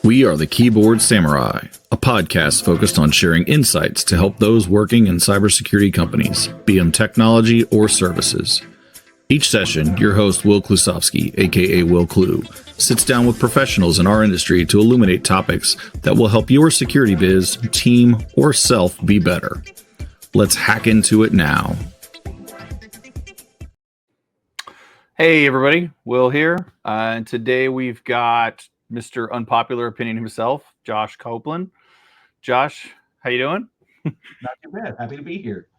We are the Keyboard Samurai, a podcast focused on sharing insights to help those working in cybersecurity companies, be them technology or services. Each session, your host, Wil Klu, aka Wil Klu, sits down with professionals in our industry to illuminate topics that will help your security biz, team, or self be better. Let's hack into it now. Hey, everybody. Will here. And today we've got Mr. Unpopular Opinion himself, Josh Copeland. Josh, how you doing? Not too bad. Happy to be here.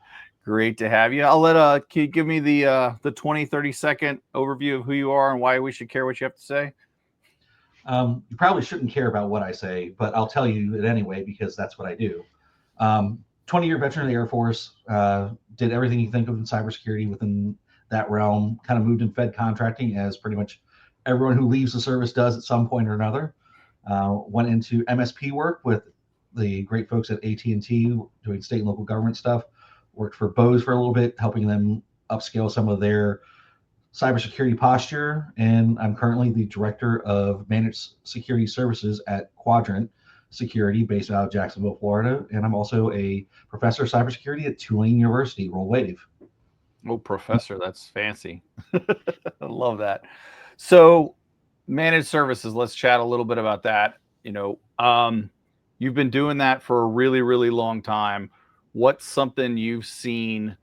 Great to have you. I'll let can you give me the 20, 30-second overview of who you are and why we should care what you have to say? You probably shouldn't care about what I say, but I'll tell you it anyway because that's what I do. 20-year veteran of the Air Force, did everything you think of in cybersecurity within that realm, kind of moved in Fed contracting as pretty much everyone who leaves the service does at some point or another. Went into MSP work with the great folks at AT&T doing state and local government stuff. Worked for Bose for a little bit, helping them upscale some of their cybersecurity posture. And I'm currently the director of managed security services at Quadrant Security based out of Jacksonville, Florida. And I'm also a professor of cybersecurity at Tulane University, Roll Wave. Oh, professor, that's fancy. I love that. So managed services, let's chat a little bit about that. You've been doing that for a really, really long time. What's something you've seen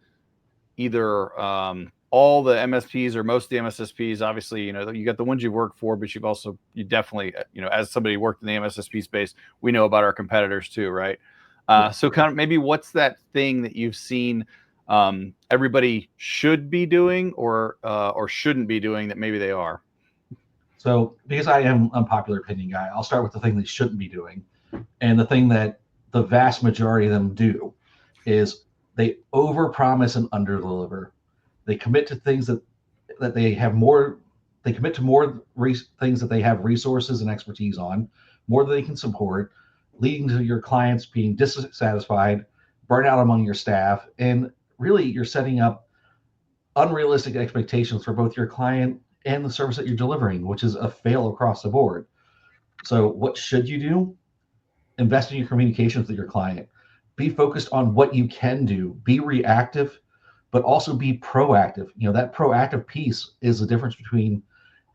either all the MSPs or most of the MSSPs, obviously, you got the ones you've worked for, but you definitely, as somebody who worked in the MSSP space, we know about our competitors too, right? So kind of maybe what's that thing that you've seen everybody should be doing or shouldn't be doing that maybe they are? So because I am unpopular opinion guy, I'll start with the thing they shouldn't be doing. And the thing that the vast majority of them do is they overpromise and underdeliver. They commit to things that they have more, they commit to more things that they have resources and expertise on, more than they can support, leading to your clients being dissatisfied, burnout among your staff, and really you're setting up unrealistic expectations for both your client and the service that you're delivering, which is a fail across the board. So what should you do? Invest in your communications with your client. Be focused on what you can do. Be reactive, but also be proactive. That proactive piece is the difference between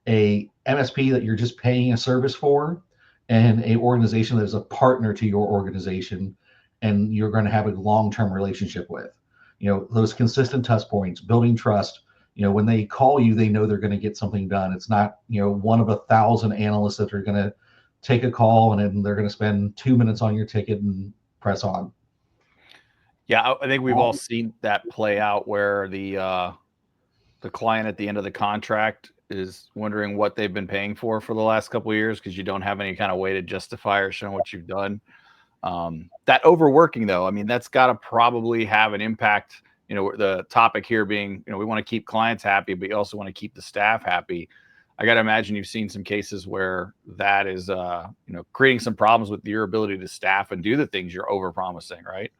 a MSP that you're just paying a service for and an organization that is a partner to your organization and you're going to have a long-term relationship with. Those consistent touch points, building trust. When they call you, they know they're going to get something done. It's not, one of 1,000 analysts that are going to take a call and then they're going to spend 2 minutes on your ticket and press on. Yeah, I think we've all seen that play out where the client at the end of the contract is wondering what they've been paying for the last couple of years because you don't have any kind of way to justify or show what you've done. That overworking, though, I mean, that's got to probably have an impact. The topic here being, we want to keep clients happy, but you also want to keep the staff happy. I got to imagine you've seen some cases where that is, creating some problems with your ability to staff and do the things you're overpromising, right?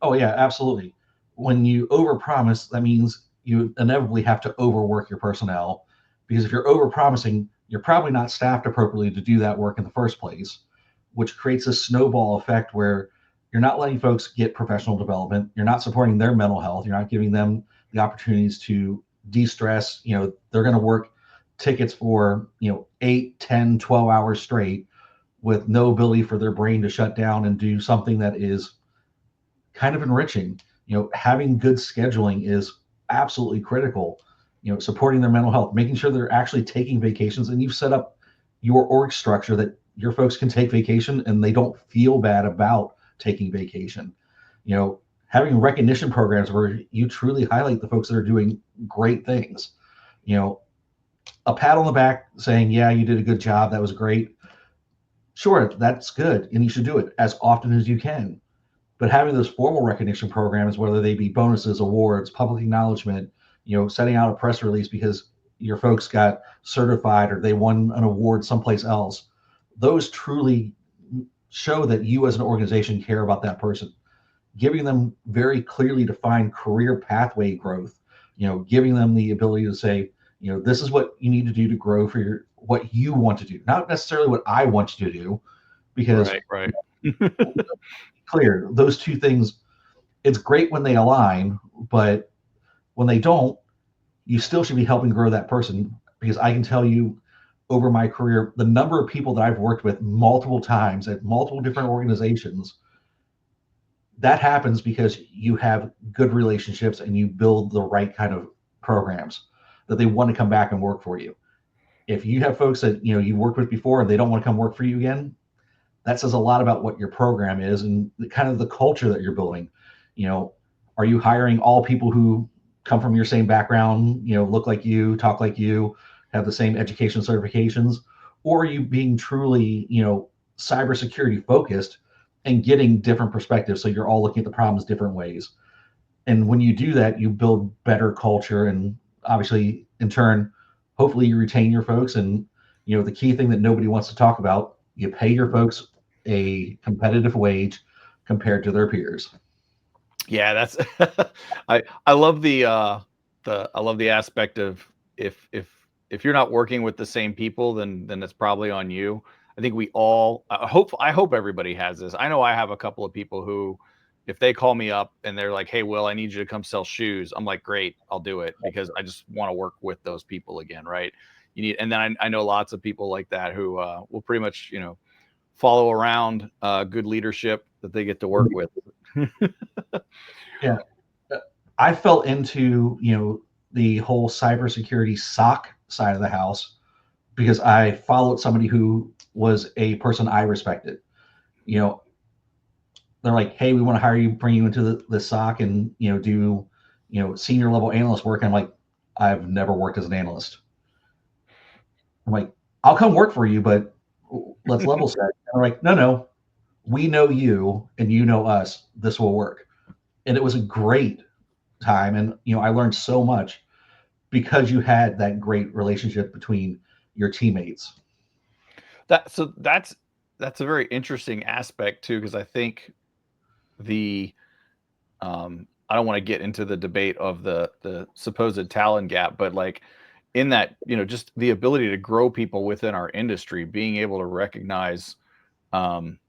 Oh, yeah, absolutely. When you overpromise, that means you inevitably have to overwork your personnel because if you're overpromising, you're probably not staffed appropriately to do that work in the first place, which creates a snowball effect where you're not letting folks get professional development. You're not supporting their mental health. You're not giving them the opportunities to de-stress. They're going to work tickets for, 8, 10, 12 hours straight with no ability for their brain to shut down and do something that is kind of enriching. Having good scheduling is absolutely critical. Supporting their mental health, making sure they're actually taking vacations, and you've set up your org structure that your folks can take vacation and they don't feel bad about taking vacation. Having recognition programs where you truly highlight the folks that are doing great things. A pat on the back saying, yeah, you did a good job, that was great. Sure, that's good, and you should do it as often as you can. But having those formal recognition programs, whether they be bonuses, awards, public acknowledgement, setting out a press release because your folks got certified or they won an award someplace else, those truly show that you as an organization care about that person. Giving them very clearly defined career pathway growth, giving them the ability to say, this is what you need to do to grow for what you want to do, not necessarily what I want you to do, because Right. clear, those two things, it's great when they align, but when they don't, you still should be helping grow that person, because I can tell you over my career, the number of people that I've worked with multiple times at multiple different organizations, that happens because you have good relationships and you build the right kind of programs that they want to come back and work for you. If you have folks that you worked with before and they don't want to come work for you again, that says a lot about what your program is and the kind of the culture that you're building. Are you hiring all people who come from your same background, look like you, talk like you, have the same education certifications, or are you being truly, cybersecurity focused and getting different perspectives, so you're all looking at the problems different ways? And when you do that, you build better culture, and obviously, in turn, hopefully, you retain your folks. And the key thing that nobody wants to talk about: you pay your folks a competitive wage compared to their peers. Yeah, that's I love the aspect of if you're not working with the same people, then it's probably on you. I think we all I hope everybody has this. I know I have a couple of people who, if they call me up and they're like, "Hey, Will, I need you to come sell shoes," I'm like, "Great, I'll do it," because I just want to work with those people again, right? And then I know lots of people like that who will pretty much follow around good leadership that they get to work with. Yeah, I fell into the whole cybersecurity SOC side of the house because I followed somebody who was a person I respected. You know, they're like, "Hey, we want to hire you, bring you into the SOC, and do senior level analyst work." And I'm like, "I've never worked as an analyst." I'm like, "I'll come work for you, but let's level set." And they're like, "No, we know you and you know us. This will work." And it was a great time, and I learned so much because you had that great relationship between your teammates. That's a very interesting aspect too, because I think the I don't want to get into the debate of the supposed talent gap, but like in that, just the ability to grow people within our industry, being able to recognize,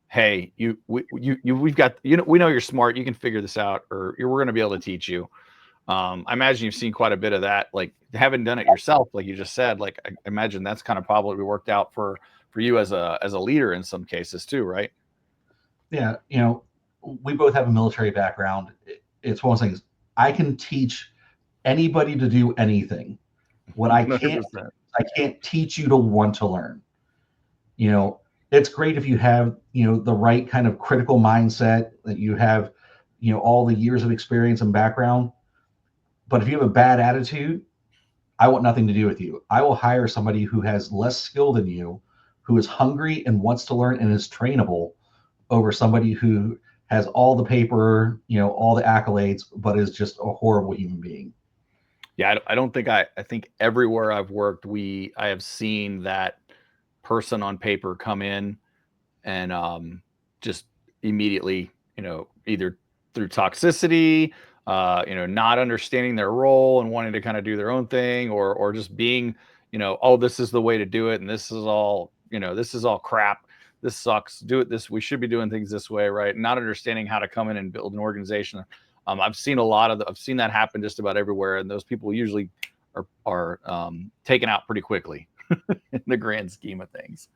hey, we've got, we know you're smart, you can figure this out, or we're going to be able to teach you. I imagine you've seen quite a bit of that, like having done it yourself, like you just said. Like I imagine that's kind of probably worked out for you as a leader in some cases too, right? Yeah, we both have a military background. It's one of those things. I can teach anybody to do anything. What I can't, 100%. I can't teach you to want to learn. You know, it's great if you have, the right kind of critical mindset, that you have, all the years of experience and background. But if you have a bad attitude, I want nothing to do with you. I will hire somebody who has less skill than you, who is hungry and wants to learn and is trainable, over somebody who has all the paper, all the accolades, but is just a horrible human being. Yeah, I don't think I think everywhere I've worked, I have seen that person on paper come in and just immediately, either through toxicity, not understanding their role and wanting to kind of do their own thing, or just being, oh, this is the way to do it, and this is all crap. This sucks. Do it this. We should be doing things this way, right? Not understanding how to come in and build an organization. I've seen I've seen that happen just about everywhere, and those people usually are taken out pretty quickly in the grand scheme of things.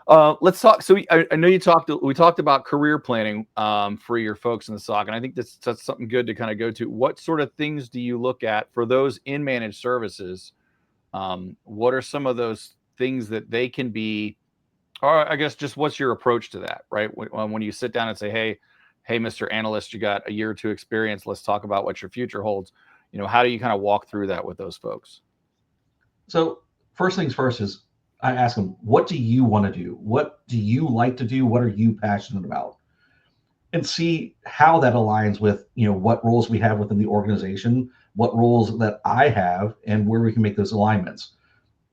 Let's talk. So I know we talked about career planning for your folks in the SOC, and I think that's something good to kind of go to. What sort of things do you look at for those in managed services? What are some of those things that they can be, or I guess just what's your approach to that, right? When you sit down and say, hey, Mr. Analyst, you got a year or two experience. Let's talk about what your future holds. How do you kind of walk through that with those folks? So first things first is I ask them, what do you want to do? What do you like to do? What are you passionate about? And see how that aligns with, what roles we have within the organization, what roles that I have, and where we can make those alignments.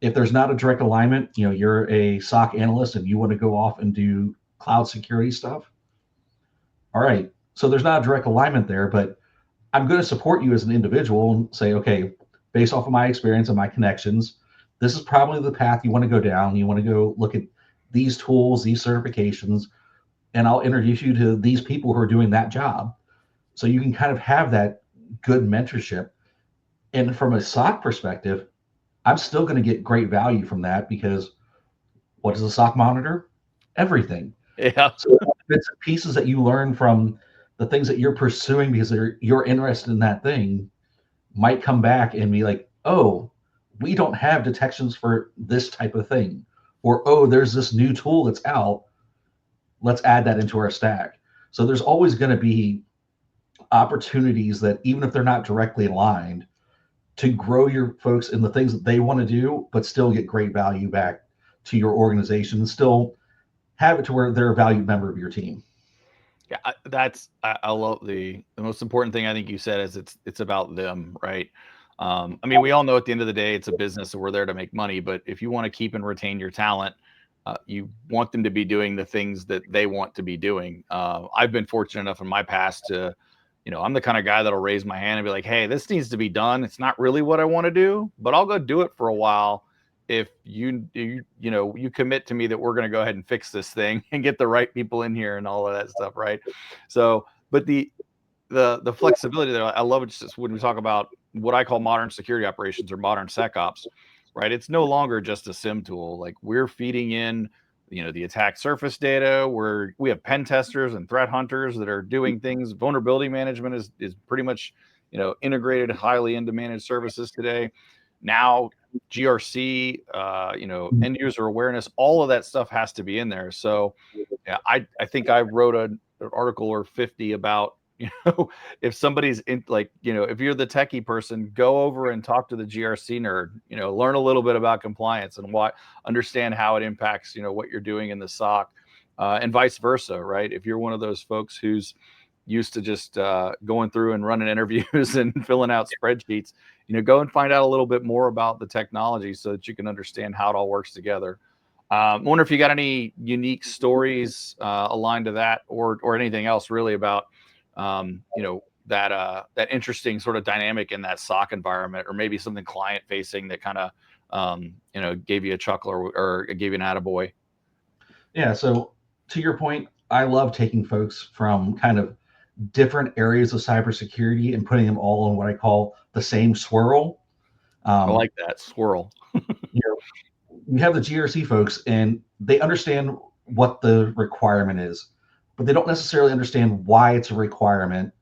If there's not a direct alignment, you're a SOC analyst and you want to go off and do cloud security stuff. All right. So there's not a direct alignment there, but I'm going to support you as an individual and say, okay, based off of my experience and my connections, this is probably the path you want to go down. You want to go look at these tools, these certifications, and I'll introduce you to these people who are doing that job. So you can kind of have that good mentorship. And from a SOC perspective, I'm still going to get great value from that because what does a SOC monitor? Everything. Yeah. So bits and pieces that you learn from the things that you're pursuing because you're interested in that thing might come back and be like, oh, we don't have detections for this type of thing. Or, oh, there's this new tool that's out. Let's add that into our stack. So there's always going to be opportunities that, even if they're not directly aligned, to grow your folks in the things that they want to do, but still get great value back to your organization and still have it to where they're a valued member of your team. Yeah, I love the most important thing I think you said is it's about them, right? I mean, we all know at the end of the day, it's a business, so we're there to make money. But if you want to keep and retain your talent, you want them to be doing the things that they want to be doing. I've been fortunate enough in my past to, I'm the kind of guy that'll raise my hand and be like, "Hey, this needs to be done. It's not really what I want to do, but I'll go do it for a while. If you commit to me that we're going to go ahead and fix this thing and get the right people in here and all of that stuff, right?" So, but the flexibility there, I love it. Just when we talk about what I call modern security operations or modern SecOps, right? It's no longer just a SIM tool. Like, we're feeding in, the attack surface data. We have pen testers and threat hunters that are doing things. Vulnerability management is pretty much, integrated highly into managed services today. Now, GRC, end user awareness, all of that stuff has to be in there. So, yeah, I think I wrote an article or 50 about, if somebody's in, like, if you're the techie person, go over and talk to the GRC nerd, learn a little bit about compliance and understand how it impacts, what you're doing in the SOC, and vice versa, right? If you're one of those folks who's used to just going through and running interviews and filling out spreadsheets, go and find out a little bit more about the technology so that you can understand how it all works together. I wonder if you got any unique stories aligned to that, or anything else really about that interesting sort of dynamic in that SOC environment, or maybe something client facing that kind of gave you a chuckle or gave you an attaboy. Yeah. So to your point, I love taking folks from kind of different areas of cybersecurity and putting them all in what I call the same swirl. I like that swirl. You know, you have the GRC folks, and they understand what the requirement is, but they don't necessarily understand why it's a requirement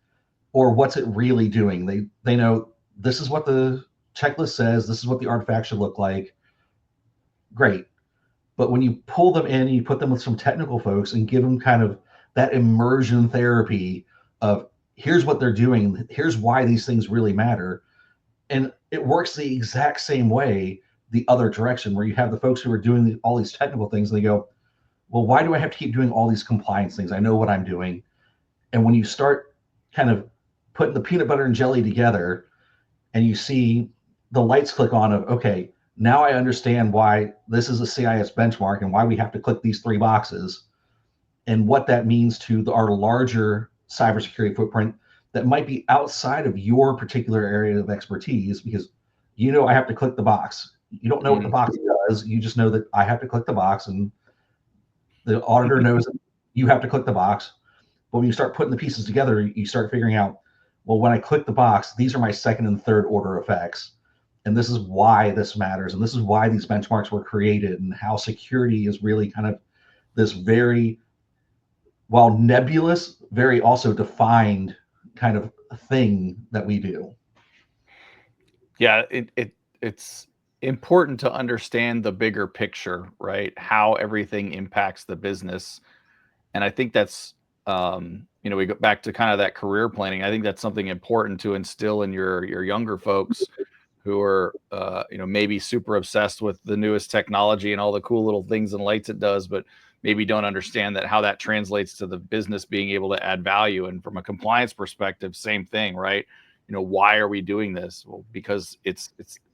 or what's it really doing. They know this is what the checklist says, this is what the artifact should look like. Great. But when you pull them in and you put them with some technical folks and give them kind of that immersion therapy of here's what they're doing, here's why these things really matter. And it works the exact same way the other direction, where you have the folks who are doing all these technical things and they go, well, why do I have to keep doing all these compliance things? I know what I'm doing. And when you start kind of putting the peanut butter and jelly together and you see the lights click on of, okay, now I understand why this is a CIS benchmark and why we have to click these 3 boxes and what that means to our larger cybersecurity footprint that might be outside of your particular area of expertise, because I have to click the box. You don't know what the box does. You just know that I have to click the box, and the auditor knows that you have to click the box. But when you start putting the pieces together, you start figuring out, well, when I click the box, these are my second and third order effects. And this is why this matters. And this is why these benchmarks were created, and how security is really kind of this very, while nebulous, very also defined kind of thing that we do. Yeah, it's important to understand the bigger picture, right? How everything impacts the business. And I think that's, we go back to kind of that career planning. I think that's something important to instill in your younger folks who are, maybe super obsessed with the newest technology and all the cool little things and lights it does, but maybe don't understand that how that translates to the business being able to add value. And from a compliance perspective, same thing, right? Why are we doing this? Well, because it's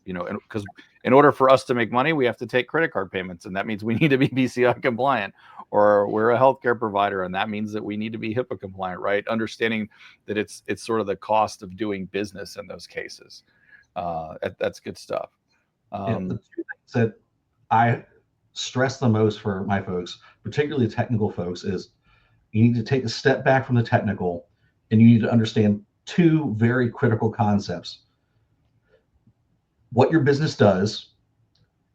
because in order for us to make money, we have to take credit card payments, and that means we need to be BCI compliant. Or we're a healthcare provider, and that means that we need to be HIPAA compliant, right? Understanding that it's sort of the cost of doing business in those cases. That's good stuff. The two things that I stress the most for my folks, particularly technical folks, is you need to take a step back from the technical and you need to understand two very critical concepts: what your business does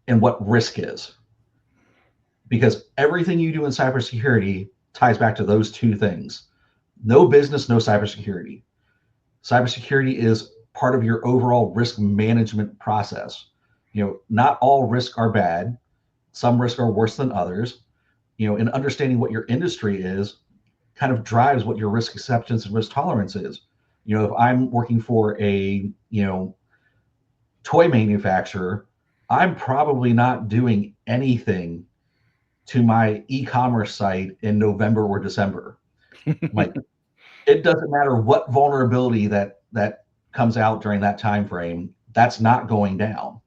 and what risk is. Because everything you do in cybersecurity ties back to those two things. No business, no cybersecurity. Cybersecurity is part of your overall risk management process. Not all risks are bad. Some risks are worse than others. And understanding what your industry is kind of drives what your risk acceptance and risk tolerance is. If I'm working for a, toy manufacturer, I'm probably not doing anything to my e-commerce site in November or December. Like, it doesn't matter what vulnerability that comes out during that time frame, that's not going down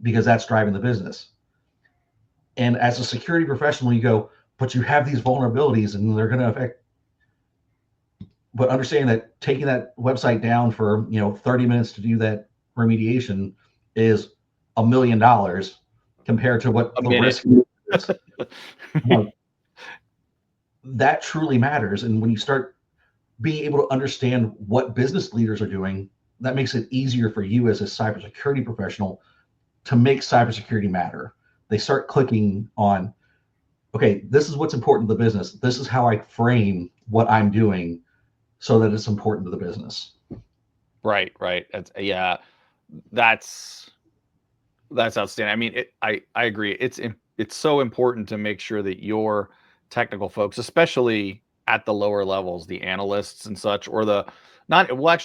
because that's driving the business. And as a security professional, you go, but you have these vulnerabilities and they're going to affect. But understanding that taking that website down for 30 minutes to do that remediation is $1 million compared to what the risk is. That truly matters. And when you start being able to understand what business leaders are doing, that makes it easier for you as a cybersecurity professional to make cybersecurity matter. They start clicking on, okay, this is what's important to the business. This is how I frame what I'm doing so that it's important to the business. Right. That's outstanding. I mean, I agree. It's so important to make sure that your technical folks, especially at the lower levels, the analysts and such, or actually,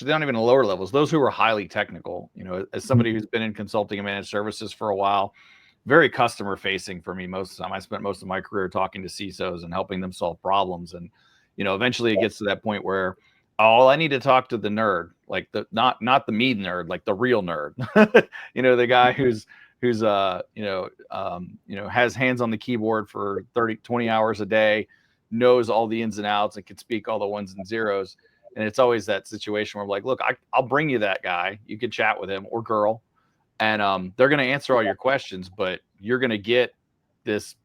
they're not even the lower levels, those who are highly technical, as somebody who's been in consulting and managed services for a while, very customer facing for me most of the time. I spent most of my career talking to CISOs and helping them solve problems. And, eventually it gets to that point where, oh, I need to talk to the nerd, like not the me nerd, like the real nerd, the guy who's has hands on the keyboard for 20 hours a day, knows all the ins and outs and can speak all the ones and zeros. And it's always that situation where I'm like, look, I'll bring you that guy. You can chat with him or girl, and they're going to answer all your questions, but you're going to get this,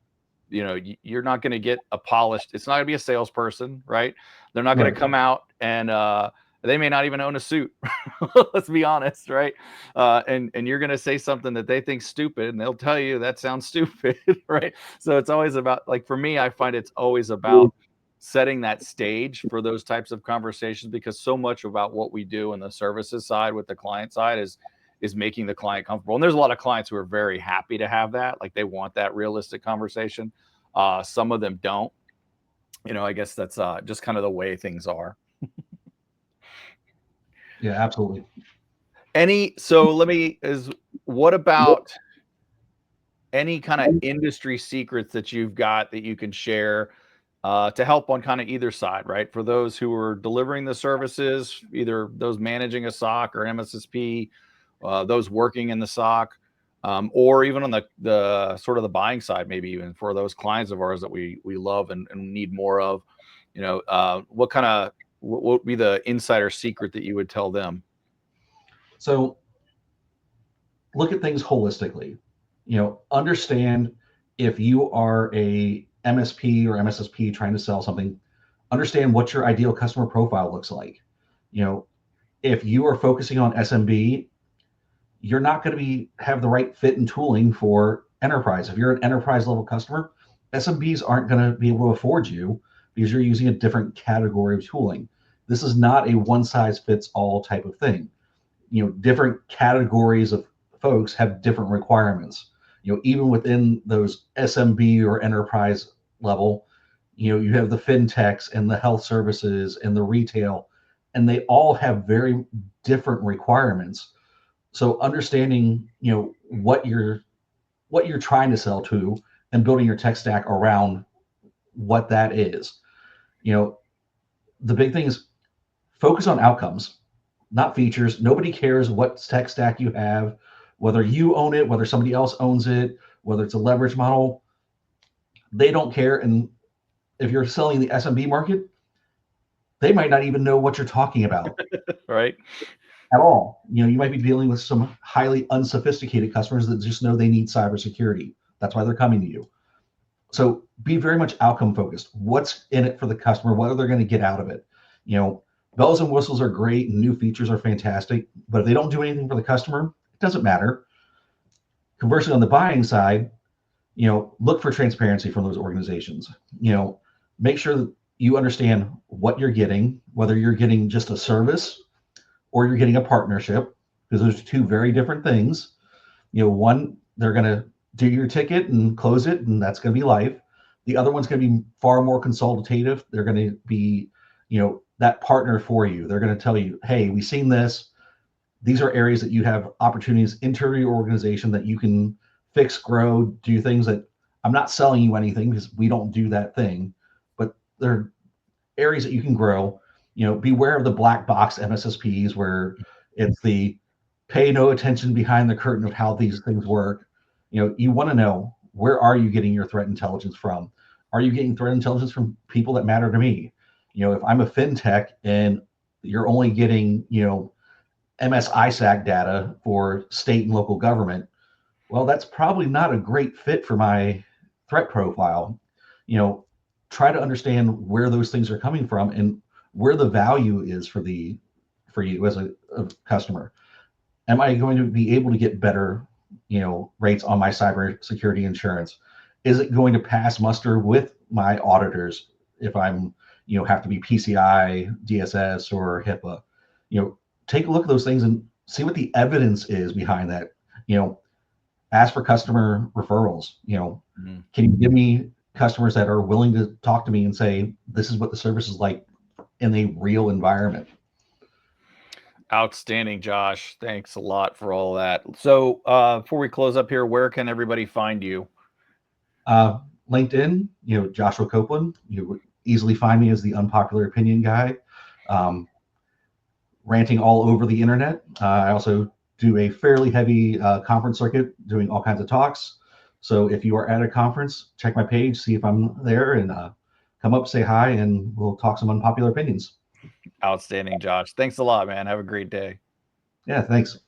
you're not going to get a polished, it's not going to be a salesperson, right? They're not going to come out and they may not even own a suit. Let's be honest, right? And you're going to say something that they think stupid, and they'll tell you that sounds stupid, right? So it's always about, like, for me, I find it's always about setting that stage for those types of conversations, because so much about what we do in the services side with the client side is making the client comfortable. And there's a lot of clients who are very happy to have that, like they want that realistic conversation. Some of them don't. I guess that's just kind of the way things are. Yeah, absolutely. What about any kind of industry secrets that you've got that you can share to help on kind of either side, right? For those who are delivering the services, either those managing a SOC or MSSP, those working in the SOC, or even on the sort of the buying side, maybe even for those clients of ours that we love and need more of, what would be the insider secret that you would tell them? So look at things holistically. Understand, if you are a MSP or MSSP trying to sell something, understand what your ideal customer profile looks like. If you are focusing on SMB, you're not going to have the right fit and tooling for enterprise. If you're an enterprise level customer, SMBs aren't going to be able to afford you because you're using a different category of tooling. This is not a one size fits all type of thing. Different categories of folks have different requirements. Even within those SMB or enterprise level, you have the fintechs and the health services and the retail, and they all have very different requirements. So understanding, what you're trying to sell to and building your tech stack around what that is. The big thing is focus on outcomes, not features. Nobody cares what tech stack you have, whether you own it, whether somebody else owns it, whether it's a leverage model. They don't care. And if you're selling the SMB market, they might not even know what you're talking about. Right. at all. You might be dealing with some highly unsophisticated customers that just know they need cybersecurity. That's why they're coming to you. So be very much outcome focused. What's in it for the customer? What are they going to get out of it? Bells and whistles are great and new features are fantastic, but if they don't do anything for the customer, it doesn't matter. Conversely, on the buying side, look for transparency from those organizations. Make sure that you understand what you're getting, whether you're getting just a service or you're getting a partnership, because those are two very different things. One, they're going to do your ticket and close it, and that's going to be life. The other one's going to be far more consultative. They're going to be, that partner for you. They're going to tell you, hey, we've seen this. These are areas that you have opportunities into your organization that you can fix, grow, do things that I'm not selling you anything because we don't do that thing, but there are areas that you can grow. Beware of the black box MSSPs where it's the pay no attention behind the curtain of how these things work. You want to know, where are you getting your threat intelligence from? Are you getting threat intelligence from people that matter to me? If I'm a fintech and you're only getting, MS-ISAC data for state and local government, well, that's probably not a great fit for my threat profile. Try to understand where those things are coming from and where the value is for you as a customer. Am I going to be able to get better, rates on my cybersecurity insurance? Is it going to pass muster with my auditors if I'm, have to be PCI, DSS, or HIPAA? Take a look at those things and see what the evidence is behind that. Ask for customer referrals. Can you give me customers that are willing to talk to me and say, this is what the service is like in a real environment? Outstanding, Josh. Thanks a lot for all that. So before we close up here, where can everybody find you? LinkedIn, Joshua Copeland. You would easily find me as the unpopular opinion guy, ranting all over the internet. I also do a fairly heavy conference circuit, doing all kinds of talks. So if you are at a conference, check my page, see if I'm there, and come up, say hi, and we'll talk some unpopular opinions. Outstanding, Josh. Thanks a lot, man. Have a great day. Yeah, thanks.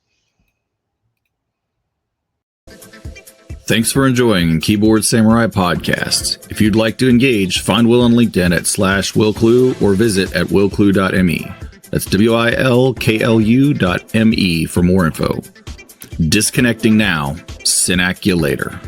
Thanks for enjoying Keyboard Samurai Podcast. If you'd like to engage, find Wil on LinkedIn at /Wil Klu or visit at wilklu.me. That's WILKLU.me for more info. Disconnecting now. Synac you later.